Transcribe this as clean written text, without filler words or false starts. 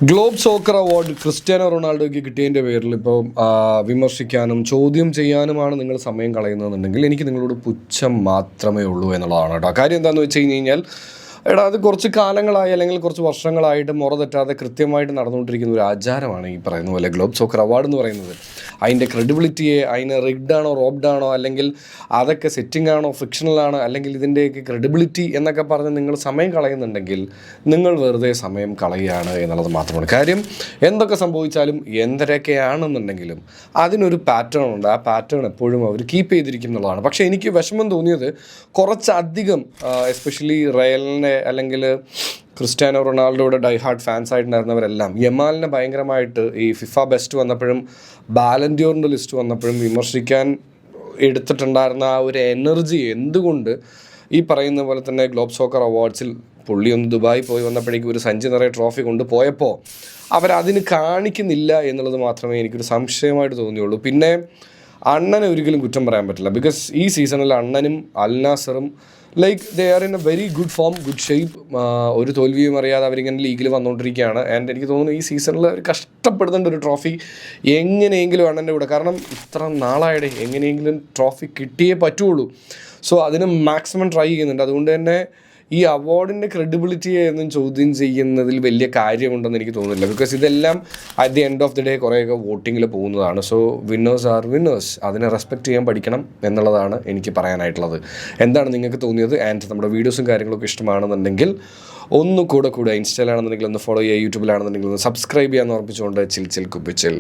Globe soccer award Cristiano റൊണാൾഡോയ്ക്ക് കിട്ടിയതിൻ്റെ പേരിൽ ഇപ്പോൾ വിമർശിക്കാനും ചോദ്യം ചെയ്യാനുമാണ് നിങ്ങൾ സമയം കളയുന്നതെന്നുണ്ടെങ്കിൽ എനിക്ക് നിങ്ങളോട് പുച്ഛം മാത്രമേ ഉള്ളൂ എന്നുള്ളതാണ് കേട്ടോ. കാര്യം എന്താണെന്ന് വെച്ച് കഴിഞ്ഞാൽ അത് കുറച്ച് കാലങ്ങളായി അല്ലെങ്കിൽ കുറച്ച് വർഷങ്ങളായിട്ട് മുറ തെറ്റാതെ കൃത്യമായിട്ട് നടന്നുകൊണ്ടിരിക്കുന്ന ഒരു ആചാരമാണ് ഈ പറയുന്ന പോലെ ഗ്ലോബ് സോക്കർ അവാർഡ് എന്ന് പറയുന്നത്. അതിൻ്റെ ക്രെഡിബിലിറ്റിയെ അതിന് റിഗ്ഡ് ആണോ റോബ്ഡ് ആണോ അല്ലെങ്കിൽ അതൊക്കെ സെറ്റിംഗ് ആണോ ഫിക്ഷണലാണോ അല്ലെങ്കിൽ ഇതിൻ്റെയൊക്കെ ക്രെഡിബിലിറ്റി എന്നൊക്കെ പറഞ്ഞ് നിങ്ങൾ സമയം കളയുന്നുണ്ടെങ്കിൽ നിങ്ങൾ വെറുതെ സമയം കളയുകയാണ് എന്നുള്ളത് മാത്രമാണ് കാര്യം. എന്തൊക്കെ സംഭവിച്ചാലും എന്തൊക്കെയാണെന്നുണ്ടെങ്കിലും അതിനൊരു പാറ്റേൺ ഉണ്ട്. ആ പാറ്റേൺ എപ്പോഴും അവർ കീപ്പ് ചെയ്തിരിക്കും എന്നുള്ളതാണ്. പക്ഷേ എനിക്ക് വിഷമം തോന്നിയത് കുറച്ചധികം എസ്പെഷ്യലി റയലിനെ അല്ലെങ്കിൽ ക്രിസ്ത്യാനോ റൊണാൾഡോയുടെ ഡൈഹാർഡ് ഫാൻസ് ആയിട്ടുണ്ടായിരുന്നവരെല്ലാം യമാലിനെ ഭയങ്കരമായിട്ട് ഈ ഫിഫ ബെസ്റ്റ് വന്നപ്പോഴും ബാലൻഡിയോറിൻ്റെ ലിസ്റ്റ് വന്നപ്പോഴും വിമർശിക്കാൻ എടുത്തിട്ടുണ്ടായിരുന്ന ആ ഒരു എനർജി എന്തുകൊണ്ട് ഈ പറയുന്ന പോലെ തന്നെ ഗ്ലോബ് സോക്കർ അവാർഡ്സിൽ പുള്ളി ഒന്ന് ദുബായി പോയി വന്നപ്പോഴേക്കും ഒരു സഞ്ചി നിറയെ ട്രോഫി കൊണ്ടുപോയപ്പോൾ അവരതിന് കാണിക്കുന്നില്ല എന്നുള്ളത് മാത്രമേ എനിക്കൊരു സംശയമായിട്ട് തോന്നിയുള്ളൂ. പിന്നെ അണ്ണനെ ഒരിക്കലും കുറ്റം പറയാൻ പറ്റില്ല. ബിക്കോസ് ഈ സീസണിൽ അണ്ണനും അൽ നാസറും like they are in a very good form, good shape. ഒരു തോൽവിയും അറിയാതെ അവരിങ്ങനെ ലീഗിൽ വന്നുകൊണ്ടിരിക്കുകയാണ്. ആൻഡ് എനിക്ക് തോന്നുന്നു ഈ സീസണിൽ അവർ കഷ്ടപ്പെടുന്നുണ്ട് ഒരു ട്രോഫി എങ്ങനെയെങ്കിലും അണ്ണൻ്റെ കൂടെ. കാരണം ഇത്ര നാളായിട്ട് എങ്ങനെയെങ്കിലും ട്രോഫി കിട്ടിയേ പറ്റുള്ളൂ. സോ അതിന് മാക്സിമം ട്രൈ ചെയ്യുന്നുണ്ട്. അതുകൊണ്ട് തന്നെ ഈ അവാർഡിൻ്റെ ക്രെഡിബിലിറ്റിയെ ഒന്നും ചോദ്യം ചെയ്യുന്നതിൽ വലിയ കാര്യമുണ്ടെന്ന് എനിക്ക് തോന്നുന്നില്ല. ബിക്കോസ് ഇതെല്ലാം at the end of the day കുറേയൊക്കെ വോട്ടിങ്ങിൽ പോകുന്നതാണ്. So winners are winners. അതിനെ റെസ്പെക്റ്റ് ചെയ്യാൻ പഠിക്കണം എന്നുള്ളതാണ് എനിക്ക് പറയാനായിട്ടുള്ളത്. എന്താണ് നിങ്ങൾക്ക് തോന്നിയത്? ആൻഡ് നമ്മുടെ വീഡിയോസും കാര്യങ്ങളൊക്കെ ഇഷ്ടമാണെന്നുണ്ടെങ്കിൽ കൂടെ ഇൻസ്റ്റയിലാണെന്നുണ്ടെങ്കിൽ ഒന്ന് ഫോളോ ചെയ്യുക, യൂട്യൂബിലാണെന്നുണ്ടെങ്കിൽ ഒന്ന് സബ്സ്ക്രൈബ് ചെയ്യാമെന്ന് ഓർപ്പിച്ചുകൊണ്ട് ചിൽ കുപ്പിച്ചിൽ.